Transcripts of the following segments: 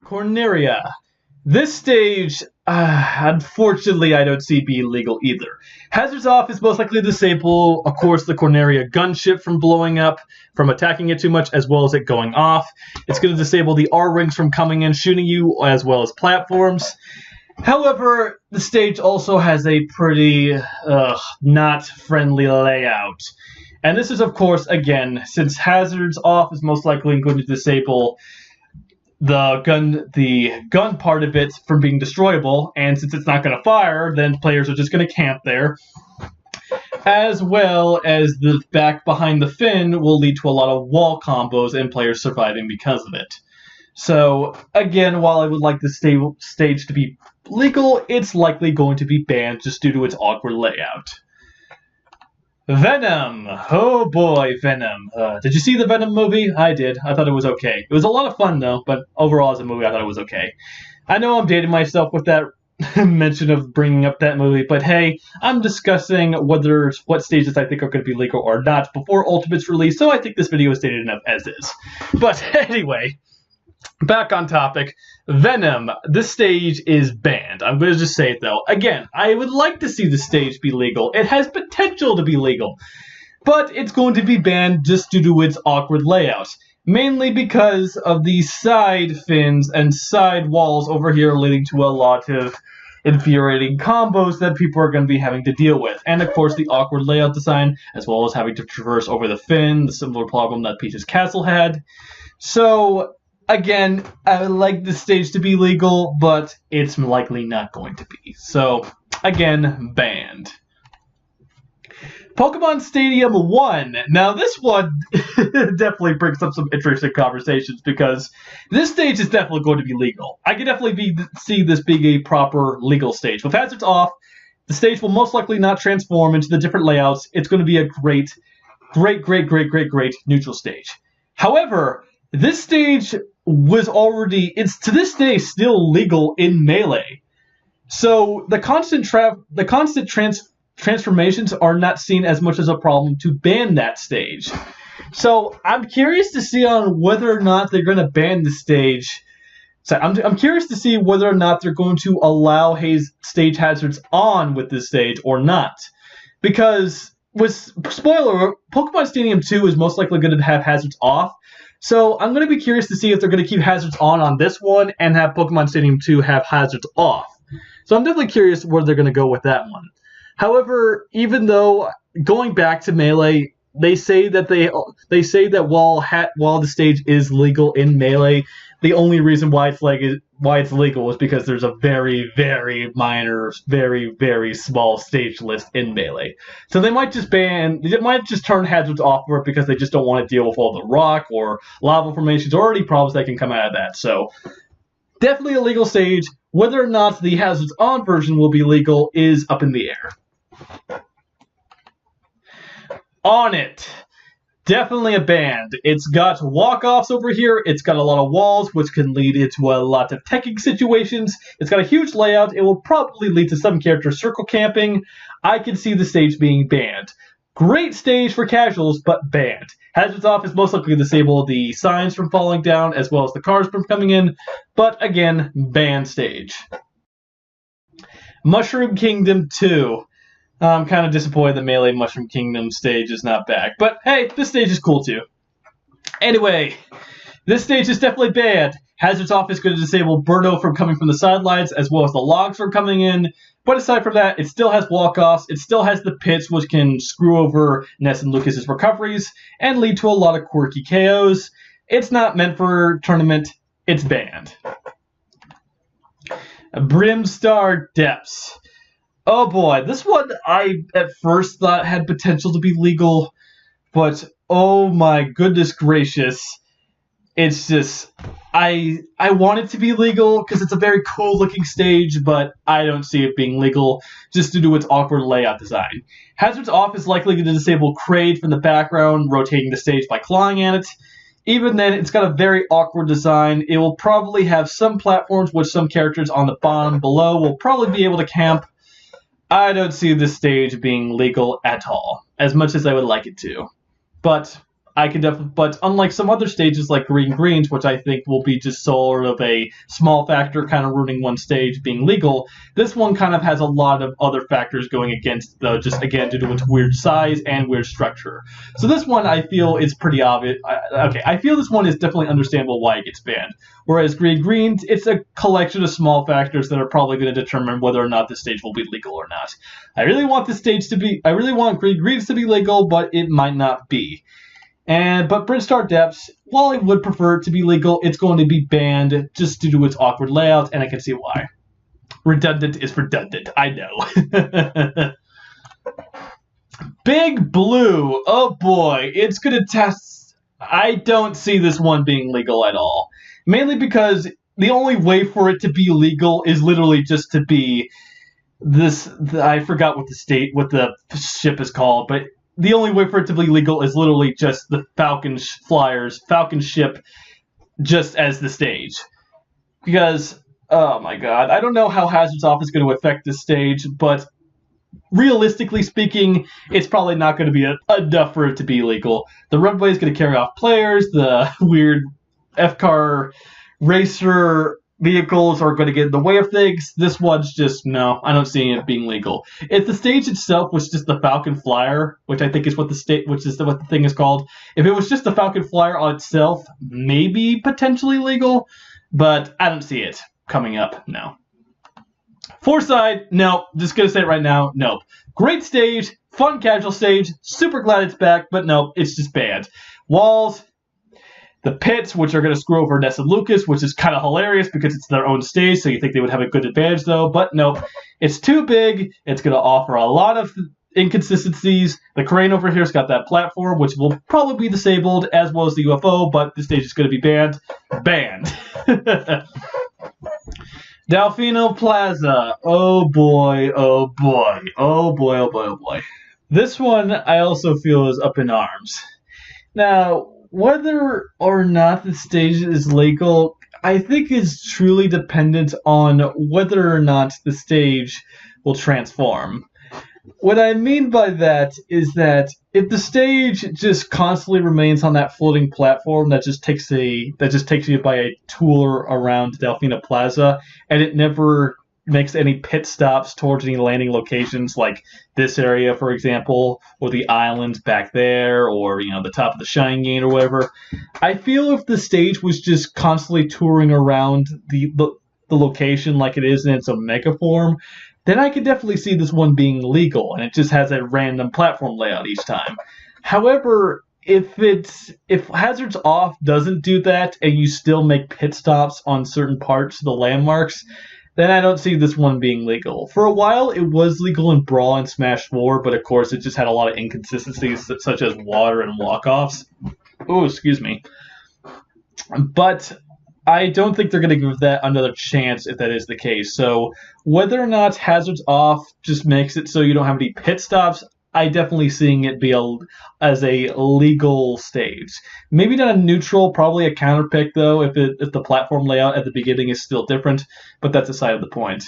Corneria. This stage, unfortunately, I don't see being legal either. Hazards off is most likely to disable, of course, the Corneria gunship from blowing up, from attacking it too much, as well as it going off. It's going to disable the R-rings from coming in, shooting you, as well as platforms. However, the stage also has a pretty not friendly layout. And this is, of course, again, since hazards off is most likely going to disable the gun part of it from being destroyable, and since it's not going to fire, then players are just going to camp there. As well as the back behind the fin will lead to a lot of wall combos and players surviving because of it. So, again, while I would like the stage to be legal, it's likely going to be banned just due to its awkward layout. Venom! Oh boy, Venom. Did you see the Venom movie? I did. I thought it was okay. It was a lot of fun, though, but overall as a movie, I thought it was okay. I know I'm dating myself with that mention of bringing up that movie, but hey, I'm discussing what stages I think are going to be legal or not before Ultimate's release, so I think this video is dated enough as is. But anyway, back on topic. Venom, this stage is banned. I'm going to just say it, though. Again, I would like to see the stage be legal. It has potential to be legal. But it's going to be banned just due to its awkward layout. Mainly because of the side fins and side walls over here leading to a lot of infuriating combos that people are going to be having to deal with. And, of course, the awkward layout design, as well as having to traverse over the fin, the similar problem that Peach's Castle had. So, again, I would like the stage to be legal, but it's likely not going to be. So, again, banned. Pokemon Stadium 1. Now, this one definitely brings up some interesting conversations because this stage is definitely going to be legal. I can definitely see this being a proper legal stage. With hazards off, the stage will most likely not transform into the different layouts. It's going to be a great neutral stage. However, this stage was already, it's to this day still legal in Melee. So the constant transformations are not seen as much as a problem to ban that stage. So I'm curious to see on whether or not they're going to ban the stage. So I'm curious to see whether or not they're going to allow stage hazards on with this stage or not. Because, spoiler, Pokemon Stadium 2 is most likely going to have hazards off. So I'm going to be curious to see if they're going to keep hazards on this one and have Pokemon Stadium 2 have hazards off. So I'm definitely curious where they're going to go with that one. However, even though going back to Melee, they say that while the stage is legal in Melee, the only reason why it's legal is because there's a very, very minor, very, very small stage list in Melee. So they might just turn hazards off for it because they just don't want to deal with all the rock or lava formations or any problems that can come out of that. So definitely a legal stage. Whether or not the hazards on version will be legal is up in the air. On it. Definitely a band. It's got walk-offs over here. It's got a lot of walls, which can lead into a lot of teching situations. It's got a huge layout. It will probably lead to some character circle camping. I can see the stage being banned. Great stage for casuals, but banned. Hazards off is most likely to disable the signs from falling down, as well as the cars from coming in. But again, banned stage. Mushroom Kingdom 2. I'm kind of disappointed the Melee Mushroom Kingdom stage is not back. But hey, this stage is cool too. Anyway, this stage is definitely banned. Hazards off is going to disable Birdo from coming from the sidelines, as well as the logs from coming in. But aside from that, it still has walk-offs. It still has the pits, which can screw over Ness and Lucas's recoveries and lead to a lot of quirky KOs. It's not meant for tournament. It's banned. Brimstar Depths. Oh boy, this one I at first thought had potential to be legal, but oh my goodness gracious, it's just, I want it to be legal because it's a very cool looking stage, but I don't see it being legal just due to its awkward layout design. Hazards off is likely to disable Kraid from the background, rotating the stage by clawing at it. Even then, it's got a very awkward design. It will probably have some platforms with some characters on the bottom below will probably be able to camp. I don't see this stage being legal at all, as much as I would like it to. But I can definitely, but unlike some other stages like Green Greens, which I think will be just sort of a small factor kind of ruining one stage being legal, this one kind of has a lot of other factors going against, though, just again due to its weird size and weird structure. So this one I feel is pretty obvious. I feel this one is definitely understandable why it gets banned. Whereas Green Greens, it's a collection of small factors that are probably going to determine whether or not this stage will be legal or not. I really want Green Greens to be legal, but it might not be. But Brinstar Depths, while I would prefer it to be legal, it's going to be banned just due to its awkward layout, and I can see why. Redundant is redundant, I know. Big Blue, oh boy, it's going to test. I don't see this one being legal at all. Mainly because the only way for it to be legal is literally just to be I forgot what the ship is called, but the only way for it to be legal is literally just the Falcon ship, just as the stage. Because, oh my god, I don't know how Hazard's Off is going to affect this stage, but realistically speaking, it's probably not going to be enough for it to be legal. The runway is going to carry off players, the weird F-car racer vehicles are going to get in the way of things. This one's just, no, I don't see it being legal. If the stage itself was just the Falcon Flyer, which I think is what the thing is called, if it was just the Falcon Flyer on itself, maybe potentially legal, but I don't see it coming up, no. Fourside, no, just going to say it right now, nope. Great stage, fun casual stage, super glad it's back, but no, it's just banned. Walls, the pits, which are going to screw over Ness and Lucas, which is kind of hilarious because it's their own stage, so you think they would have a good advantage, though. But nope, it's too big. It's going to offer a lot of inconsistencies. The crane over here's got that platform, which will probably be disabled, as well as the UFO, but the stage is going to be banned. Banned. Delfino Plaza. Oh boy, oh boy, oh boy, oh boy, oh boy. This one I also feel is up in arms. Now, whether or not the stage is legal, I think is truly dependent on whether or not the stage will transform. What I mean by that is that if the stage just constantly remains on that floating platform that just takes you by a tour around Delfino Plaza, and it never makes any pit stops towards any landing locations like this area, for example, or the islands back there, or the top of the Shine Gate or whatever. I feel if the stage was just constantly touring around the location like it is in its Omega form, then I could definitely see this one being legal, and it just has a random platform layout each time. However, if Hazards Off doesn't do that, and you still make pit stops on certain parts of the landmarks, then I don't see this one being legal. For a while, it was legal in Brawl and Smash 4, but of course it just had a lot of inconsistencies, such as water and walk-offs. Oh, excuse me. But I don't think they're going to give that another chance if that is the case. So whether or not Hazards Off just makes it so you don't have any pit stops, I definitely seeing it be as a legal stage. Maybe not a neutral, probably a counter pick though, if the platform layout at the beginning is still different, but that's aside of the point.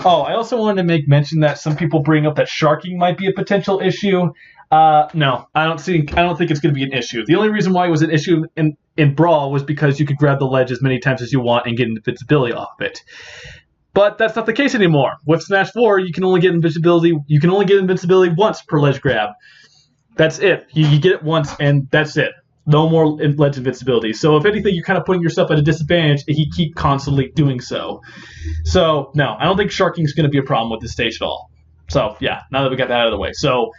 Oh, I also wanted to make mention that some people bring up that sharking might be a potential issue. No, I don't think it's going to be an issue. The only reason why it was an issue in Brawl was because you could grab the ledge as many times as you want and get invincibility off of it. But that's not the case anymore. With Smash 4, you can only get invincibility. You can only get invincibility once per ledge grab. That's it. You get it once, and that's it. No more ledge invincibility. So if anything, you're kind of putting yourself at a disadvantage if you keep constantly doing so. So no, I don't think sharking is going to be a problem with this stage at all. So yeah, now that we got that out of the way, so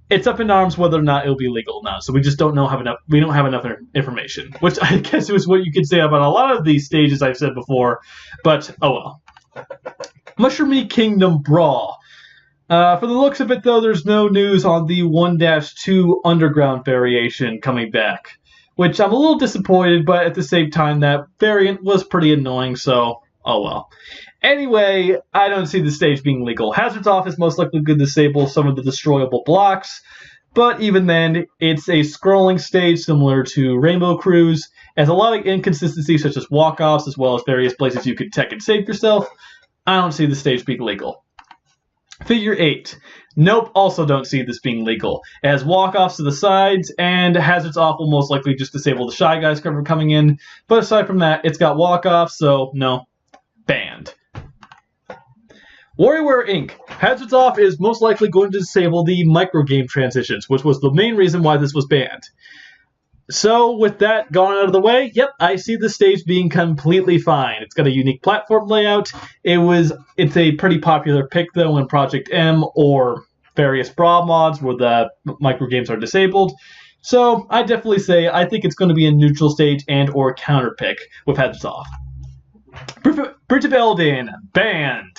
it's up in arms whether or not it'll be legal now. So we just don't have enough. We don't have enough information, which I guess is what you could say about a lot of these stages I've said before. But oh well. Mushroomy Kingdom Brawl. For the looks of it, though, there's no news on the 1-2 Underground variation coming back, which I'm a little disappointed, but at the same time, that variant was pretty annoying, so oh well. Anyway, I don't see the stage being legal. Hazards Off is most likely going to disable some of the destroyable blocks, but even then, it's a scrolling stage similar to Rainbow Cruise. It has a lot of inconsistencies such as walk-offs, as well as various places you could tech and save yourself. I don't see the stage being legal. Figure 8. Nope, also don't see this being legal. It has walk-offs to the sides, and Hazards Off will most likely just disable the Shy Guys cover coming in. But aside from that, it's got walk-offs, so no, banned. WarioWare Inc. Hazards Off is most likely going to disable the microgame transitions, which was the main reason why this was banned. So, with that gone out of the way, yep, I see the stage being completely fine. It's got a unique platform layout. It's a pretty popular pick, though, in Project M or various Brawl mods where the microgames are disabled. So, I definitely say I think it's going to be a neutral stage and or counter pick with Hazards Off. Bridge of Eldin, banned.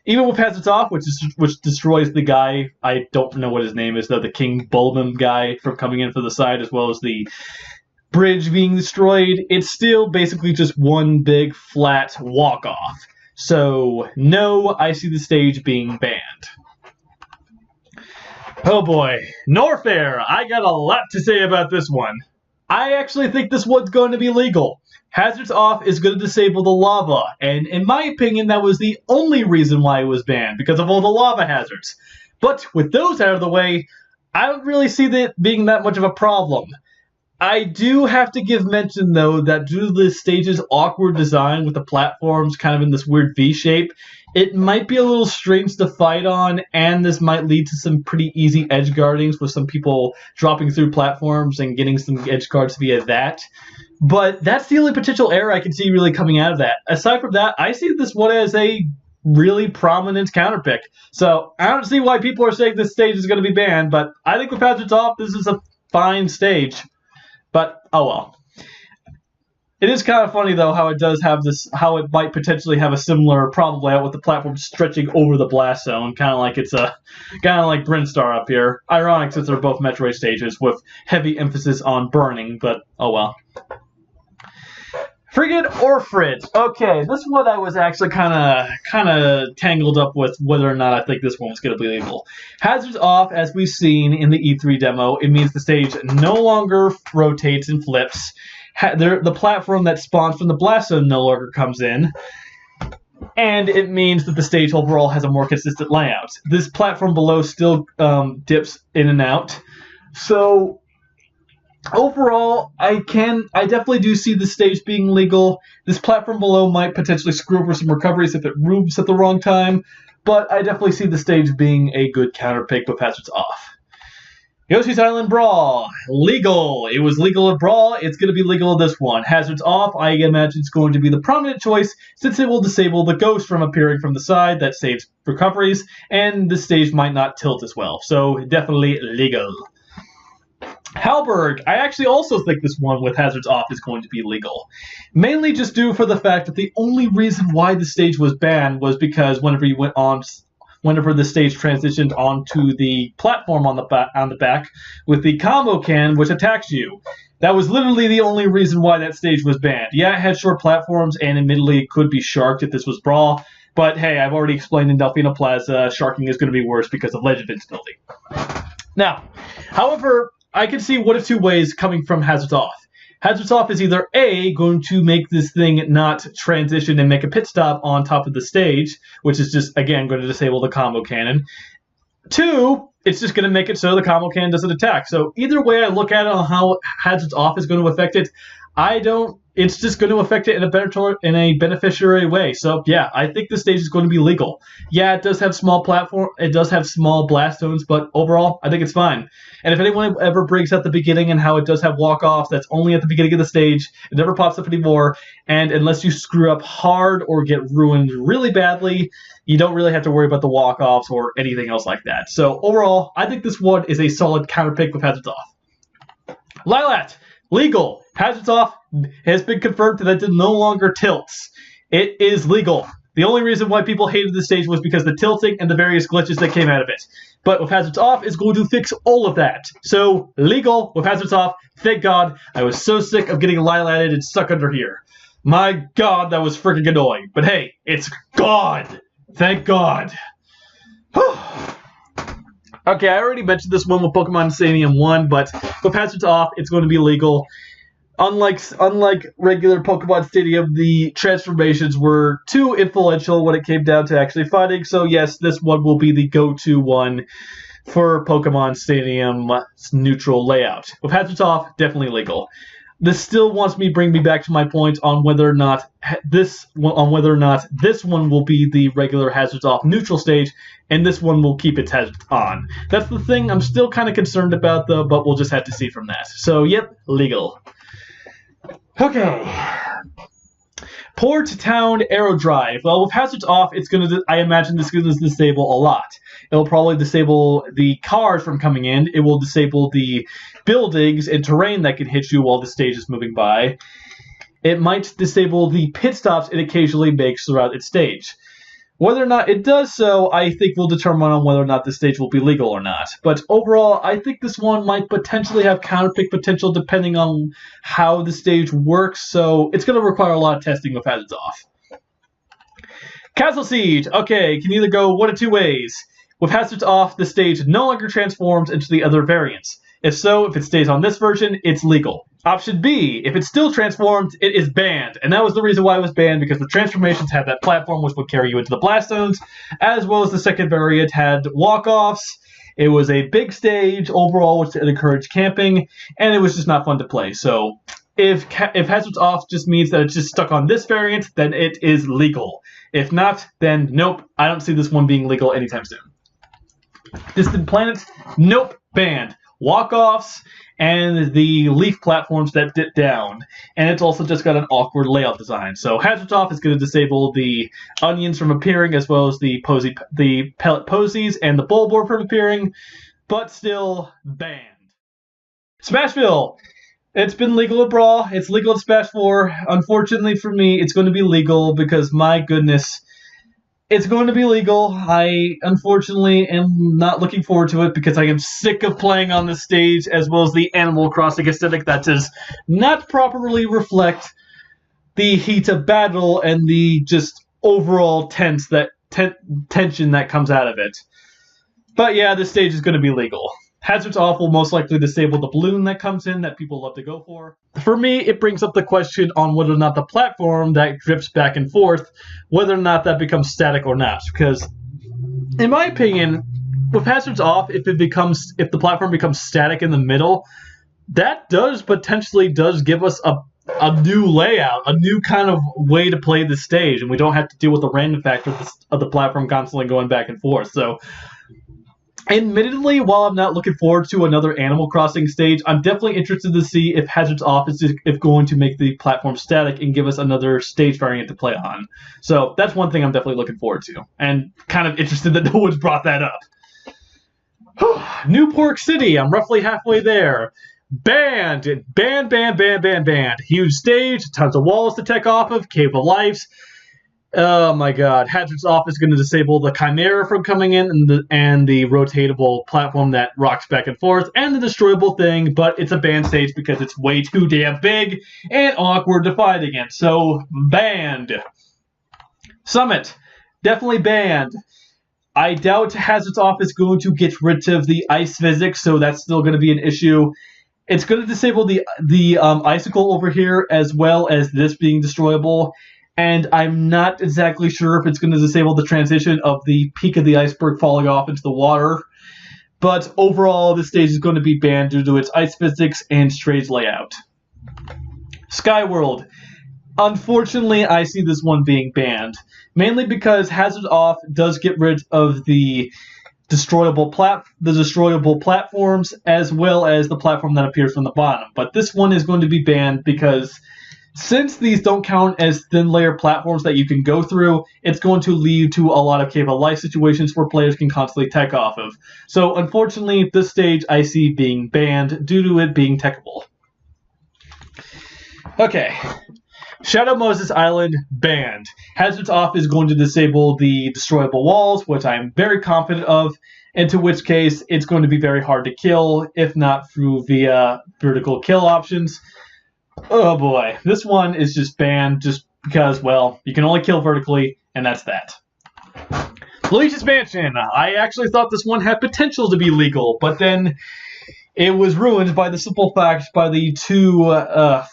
Even with Hazards Off, which destroys the guy, I don't know what his name is, though, the King Bulbum guy from coming in for the side, as well as the bridge being destroyed, it's still basically just one big flat walk-off. So, no, I see the stage being banned. Oh boy, Norfair, I got a lot to say about this one. I actually think this one's going to be legal. Hazards Off is going to disable the lava, and in my opinion, that was the only reason why it was banned, because of all the lava hazards. But with those out of the way, I don't really see that being that much of a problem. I do have to give mention, though, that due to the stage's awkward design with the platforms kind of in this weird V shape, it might be a little strange to fight on, and this might lead to some pretty easy edge guardings with some people dropping through platforms and getting some edge guards via that. But that's the only potential error I can see really coming out of that. Aside from that, I see this one as a really prominent counterpick. So I don't see why people are saying this stage is going to be banned, but I think with Hazards Off, this is a fine stage. But, oh well. It is kind of funny, though, how it does have this, how it might potentially have a similar problem layout with the platform stretching over the blast zone, kind of like Brinstar up here. Ironic since they're both Metroid stages with heavy emphasis on burning, but oh well. Frigid or Fridge. Okay, this one I was actually kind of tangled up with whether or not I think this one was going to be legal. Hazards Off, as we've seen in the E3 demo, it means the stage no longer rotates and flips. The platform that spawns from the blast zone no longer comes in. And it means that the stage overall has a more consistent layout. This platform below still dips in and out. So overall, I definitely do see the stage being legal. This platform below might potentially screw over some recoveries if it moves at the wrong time, but I definitely see the stage being a good counter pick with Hazards Off. Yoshi's Island Brawl, legal. It was legal at Brawl, it's going to be legal at this one. Hazards Off, I imagine it's going to be the prominent choice since it will disable the ghost from appearing from the side that saves recoveries, and the stage might not tilt as well, so definitely legal. Halberg, I actually also think this one with Hazards Off is going to be legal. Mainly just due for the fact that the only reason why the stage was banned was because whenever the stage transitioned onto the platform on the back with the combo can which attacks you. That was literally the only reason why that stage was banned. Yeah, it had short platforms, and admittedly it could be sharked if this was Brawl, but hey, I've already explained in Delfino Plaza, sharking is going to be worse because of ledge invincibility. Now, however, I can see one of two ways coming from Hazards Off. Hazards Off is either A, going to make this thing not transition and make a pit stop on top of the stage, which is just, again, going to disable the combo cannon. 2, it's just going to make it so the combo cannon doesn't attack. So either way I look at it on how Hazards Off is going to affect it, it's just going to affect it in a beneficiary way. So yeah, I think this stage is going to be legal. Yeah, it does have small blast zones, but overall, I think it's fine. And if anyone ever brings up the beginning and how it does have walk-offs, that's only at the beginning of the stage. It never pops up anymore. And unless you screw up hard or get ruined really badly, you don't really have to worry about the walk-offs or anything else like that. So overall, I think this one is a solid counterpick with Hazards Off. Lilat, legal. Hazards Off has been confirmed that it no longer tilts. It is legal. The only reason why people hated the stage was because of the tilting and the various glitches that came out of it. But with Hazards Off, it's going to fix all of that. So, legal with Hazards Off. Thank God. I was so sick of getting Lilated and stuck under here. My God, that was freaking annoying. But hey, it's gone. Thank God. Okay, I already mentioned this one with Pokemon Stadium 1, but with Hazards Off, it's going to be legal. Unlike regular Pokemon Stadium, the transformations were too influential when it came down to actually fighting. So yes, this one will be the go-to one for Pokemon Stadium's neutral layout. With hazards off, definitely legal. This still bring me back to my point on whether or not this one will be the regular hazards off neutral stage, and this one will keep its hazards on. That's the thing I'm still kind of concerned about, though, but we'll just have to see from that. So, yep, legal. Okay. Port Town Aero Drive. Well, with hazards off, I imagine this is going to disable a lot. It'll probably disable the cars from coming in. It will disable the buildings and terrain that can hit you while the stage is moving by. It might disable the pit stops it occasionally makes throughout its stage. Whether or not it does so, I think will determine on whether or not the stage will be legal or not. But overall, I think this one might potentially have counterpick potential depending on how the stage works, so it's going to require a lot of testing with hazards off. Castle Siege. Okay, can either go one of two ways. With hazards off, the stage no longer transforms into the other variants. If so, if it stays on this version, it's legal. Option B, if it's still transformed, it is banned. And that was the reason why it was banned, because the transformations had that platform which would carry you into the blast zones, as well as the second variant had walk-offs. It was a big stage overall, which encouraged camping, and it was just not fun to play. So if hazards off just means that it's just stuck on this variant, then it is legal. If not, then nope, I don't see this one being legal anytime soon. Distant Planets, nope, banned. Walk-offs and the leaf platforms that dip down. And it's also just got an awkward layout design. So hazards off is going to disable the onions from appearing, as well as the pellet posies and the Bulborb from appearing, but still banned. Smashville. It's been legal at Brawl. It's legal at Smash 4. Unfortunately for me, it's going to be legal because, my goodness, it's going to be legal. I, unfortunately, am not looking forward to it because I am sick of playing on this stage, as well as the Animal Crossing aesthetic that does not properly reflect the heat of battle and the just overall tension that comes out of it. But yeah, this stage is going to be legal. Hazards off will most likely disable the balloon that comes in that people love to go for. For me, it brings up the question on whether or not the platform that drifts back and forth, whether or not that becomes static or not. Because, in my opinion, with hazards off, if the platform becomes static in the middle, that potentially does give us a new layout, a new kind of way to play the stage, and we don't have to deal with the random factor of the platform constantly going back and forth. So, admittedly, while I'm not looking forward to another Animal Crossing stage, I'm definitely interested to see if hazards off is going to make the platform static and give us another stage variant to play on. So that's one thing I'm definitely looking forward to, and kind of interested that no one's brought that up. New Pork City, I'm roughly halfway there. Banned! Banned. Huge stage, tons of walls to tech off of, Cave of Lives. Oh my god. Hazards off is going to disable the Chimera from coming in and the rotatable platform that rocks back and forth and the destroyable thing, but it's a banned stage because it's way too damn big and awkward to fight against. So, banned. Summit. Definitely banned. I doubt Hazards off is going to get rid of the ice physics, so that's still going to be an issue. It's going to disable the icicle over here, as well as this being destroyable. And I'm not exactly sure if it's going to disable the transition of the peak of the iceberg falling off into the water. But overall, this stage is going to be banned due to its ice physics and strange layout. Skyworld. Unfortunately, I see this one being banned. Mainly because Hazard Off does get rid of the destroyable platforms, as well as the platform that appears from the bottom. But this one is going to be banned because since these don't count as thin layer platforms that you can go through, it's going to lead to a lot of Cave of Life situations where players can constantly tech off of. So unfortunately, this stage I see being banned due to it being techable. Okay. Shadow Moses Island, banned. Hazards Off is going to disable the destroyable walls, which I am very confident of, into which case it's going to be very hard to kill, if not via vertical kill options. Oh boy, this one is just banned just because, well, you can only kill vertically, and that's that. Luigi's Mansion. I actually thought this one had potential to be legal, but then It was ruined by the simple fact by the two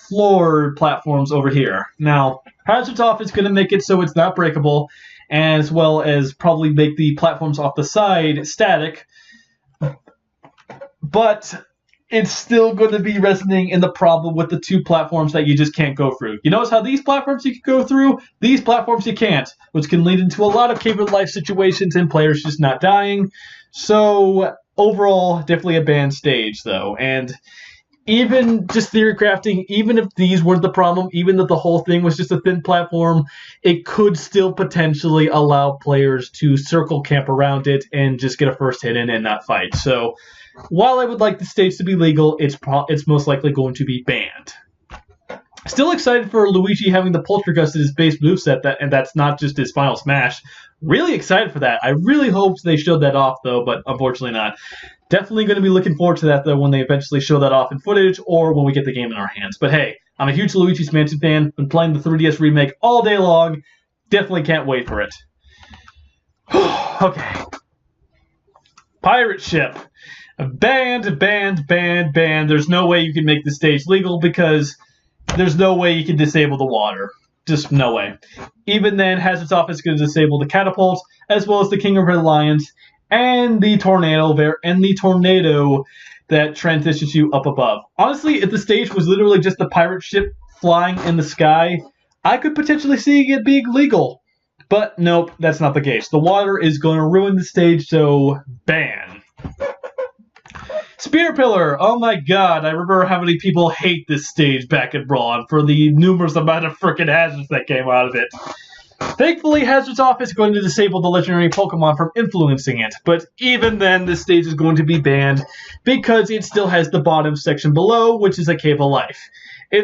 floor platforms over here. Now, Hazard's Off is going to make it so it's not breakable, as well as probably make the platforms off the side static, but it's still going to be resonating in the problem with the two platforms that you just can't go through. You notice how these platforms you can go through, these platforms you can't, which can lead into a lot of cave of life situations and players just not dying. So overall, definitely a banned stage though. And even just theory crafting, even if these weren't the problem, even if the whole thing was just a thin platform, it could still potentially allow players to circle camp around it and just get a first hit in and not fight. So while I would like the stage to be legal, it's most likely going to be banned. Still excited for Luigi having the Poltergust as his base moveset, and that's not just his final smash. Really excited for that. I really hoped they showed that off, though, but unfortunately not. Definitely going to be looking forward to that, though, when they eventually show that off in footage or when we get the game in our hands. But hey, I'm a huge Luigi's Mansion fan. Been playing the 3DS remake all day long. Definitely can't wait for it. Okay. Pirate Ship. Banned. There's no way you can make the stage legal because there's no way you can disable the water. Just no way. Even then, Hazard's Off is going to disable the catapults, as well as the King of Reliance, and the tornado that transitions you up above. Honestly, if the stage was literally just the pirate ship flying in the sky, I could potentially see it being legal. But nope, that's not the case. The water is going to ruin the stage, so ban. Spear Pillar! Oh my god, I remember how many people hate this stage back in Brawl for the numerous amount of frickin' hazards that came out of it. Thankfully, Hazard's Off is going to disable the legendary Pokemon from influencing it, but even then, this stage is going to be banned because it still has the bottom section below, which is a Cave of Life.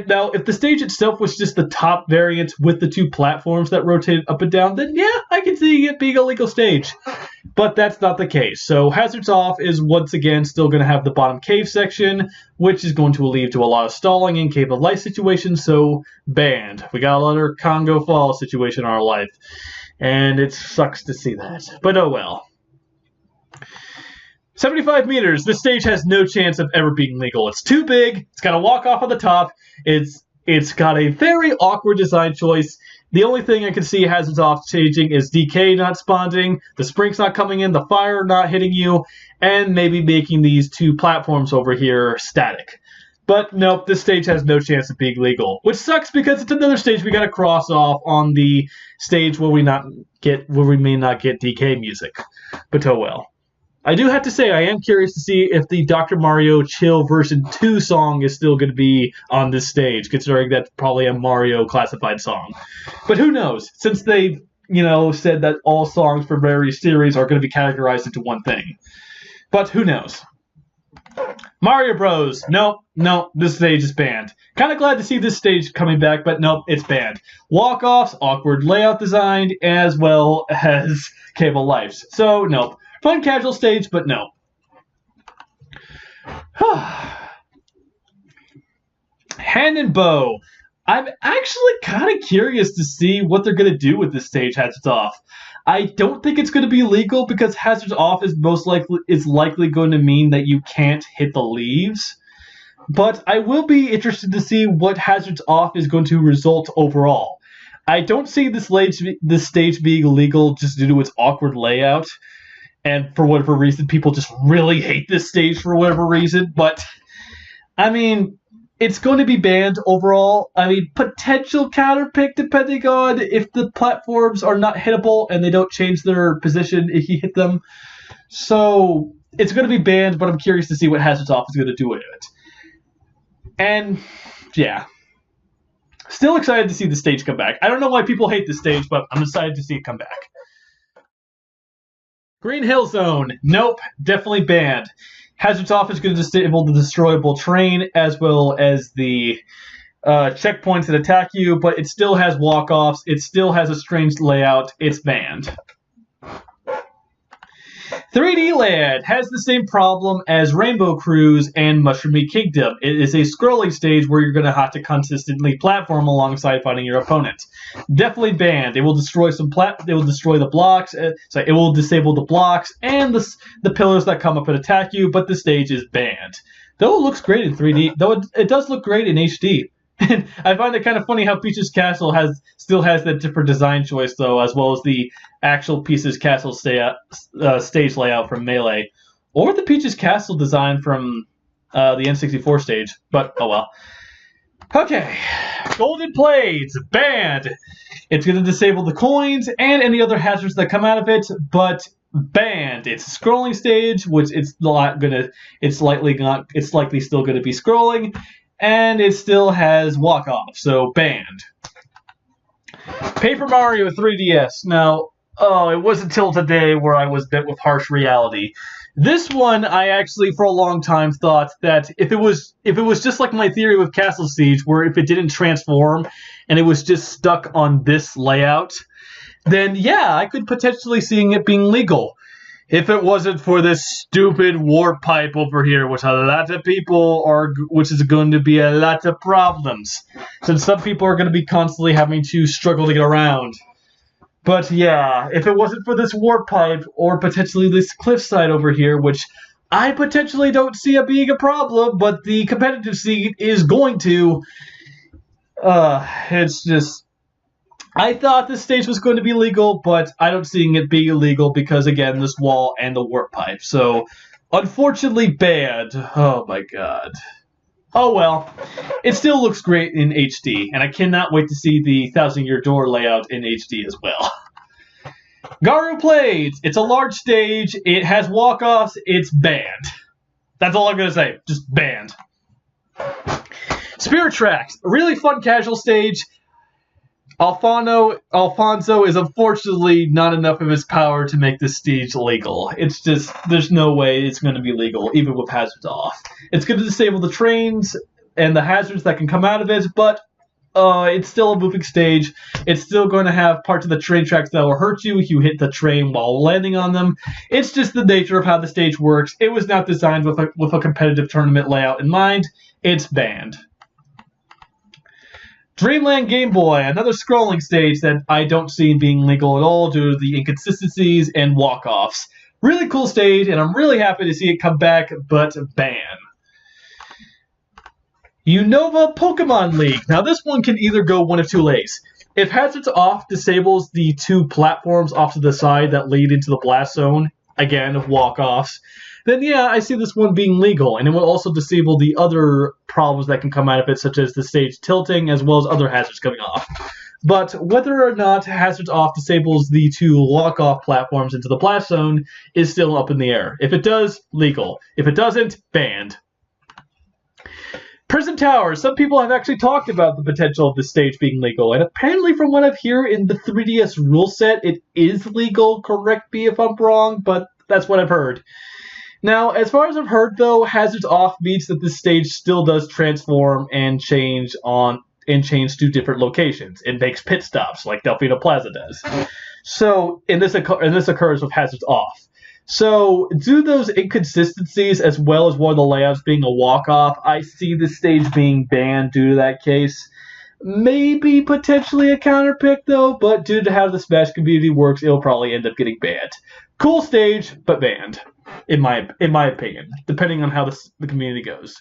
Now, if the stage itself was just the top variant with the two platforms that rotated up and down, then yeah, I can see it being a legal stage. But that's not the case. So Hazard's Off is once again still going to have the bottom cave section, which is going to lead to a lot of stalling in Cave of Life situations, so banned. We got a lot of Congo Fall situation in our life, and it sucks to see that. But oh well. 75 meters. This stage has no chance of ever being legal. It's too big. It's got to walk off on the top. It's got a very awkward design choice. The only thing I can see Hazard's Off changing is DK not spawning, the sprinks not coming in, the fire not hitting you, and maybe making these two platforms over here static. But nope, this stage has no chance of being legal, which sucks because it's another stage we got to cross off on the stage where we may not get DK music. But oh well. I do have to say, I am curious to see if the Dr. Mario Chill version 2 song is still going to be on this stage, considering that's probably a Mario classified song. But who knows, since they've, said that all songs for various series are going to be categorized into one thing. But who knows. Mario Bros. Nope, this stage is banned. Kind of glad to see this stage coming back, but nope, it's banned. Walk-offs, awkward layout design, as well as Cable Lives. So, nope. Fun casual stage, but no. Hand and Bow. I'm actually kind of curious to see what they're going to do with this stage, Hazard's Off. I don't think it's going to be legal because Hazard's Off is likely going to mean that you can't hit the leaves. But I will be interested to see what Hazard's Off is going to result overall. I don't see this stage being illegal just due to its awkward layout. And for whatever reason, people just really hate this stage for whatever reason. But, I mean, it's going to be banned overall. I mean, potential counterpick depending on if the platforms are not hittable and they don't change their position if you hit them. So, it's going to be banned, but I'm curious to see what Hazard's Off is going to do with it. And, yeah. Still excited to see the stage come back. I don't know why people hate this stage, but I'm excited to see it come back. Green Hill Zone. Nope, definitely banned. Hazard's Off is going to disable the destroyable train as well as the checkpoints that attack you, but it still has walk-offs. It still has a strange layout. It's banned. 3D Land has the same problem as Rainbow Cruise and Mushroomy Kingdom. It is a scrolling stage where you're going to have to consistently platform alongside fighting your opponent. Definitely banned. It will destroy it will destroy the blocks. It will disable the blocks and the pillars that come up and attack you. But the stage is banned. Though it looks great in 3D, though it does look great in HD. And I find it kind of funny how Peach's Castle still has that different design choice, though, as well as the actual Peach's Castle stage layout from Melee, or the Peach's Castle design from the N64 stage. But, oh well. Okay, Golden Blades, banned. It's going to disable the coins and any other hazards that come out of it, but banned. It's a scrolling stage, which it's likely still going to be scrolling, and it still has walk off, so banned. Paper Mario 3DS. Now, it wasn't until today where I was bit with harsh reality. This one, I actually, for a long time, thought that if it was just like my theory with Castle Siege, where if it didn't transform and it was just stuck on this layout, then yeah, I could potentially seeing it being legal. If it wasn't for this stupid warp pipe over here, which which is going to be a lot of problems, since some people are going to be constantly having to struggle to get around. But yeah, if it wasn't for this warp pipe, or potentially this cliffside over here, which I potentially don't see it being a problem, but the competitive scene is going to, it's just, I thought this stage was going to be legal, but I don't see it being illegal because, again, this wall and the warp pipe. So, unfortunately banned. Oh my god. Oh well, it still looks great in HD, and I cannot wait to see the 1,000-Year Door layout in HD as well. Garu Blades, it's a large stage, it has walk-offs, it's banned. That's all I'm going to say, just banned. Spirit Tracks, a really fun casual stage. Alfonso is unfortunately not enough of his power to make this stage legal. It's just, there's no way it's going to be legal, even with hazards off. It's going to disable the trains and the hazards that can come out of it, but it's still a moving stage. It's still going to have parts of the train tracks that will hurt you if you hit the train while landing on them. It's just the nature of how the stage works. It was not designed with a competitive tournament layout in mind. It's banned. Dreamland Game Boy, another scrolling stage that I don't see being legal at all due to the inconsistencies and walk-offs. Really cool stage, and I'm really happy to see it come back, but ban. Unova Pokemon League. Now this one can either go one of two ways. If Hazards Off disables the two platforms off to the side that lead into the Blast Zone, again, walk-offs, then yeah, I see this one being legal, and it will also disable the other problems that can come out of it, such as the stage tilting, as well as other hazards coming off. But whether or not Hazards Off disables the two walk-off platforms into the Blast Zone is still up in the air. If it does, legal. If it doesn't, banned. Prison Towers. Some people have actually talked about the potential of this stage being legal, and apparently from what I've heard in the 3DS rule set, it is legal. Correct me if I'm wrong, but that's what I've heard. Now, as far as I've heard, though, Hazards Off means that this stage still does transform and change to different locations. It makes pit stops, like Delfino Plaza does. So, and this occurs with Hazards Off. So, due to those inconsistencies, as well as one of the layouts being a walk-off, I see the stage being banned due to that case. Maybe potentially a counterpick, though, but due to how the Smash community works, it'll probably end up getting banned. Cool stage, but banned, in my opinion, depending on how the community goes.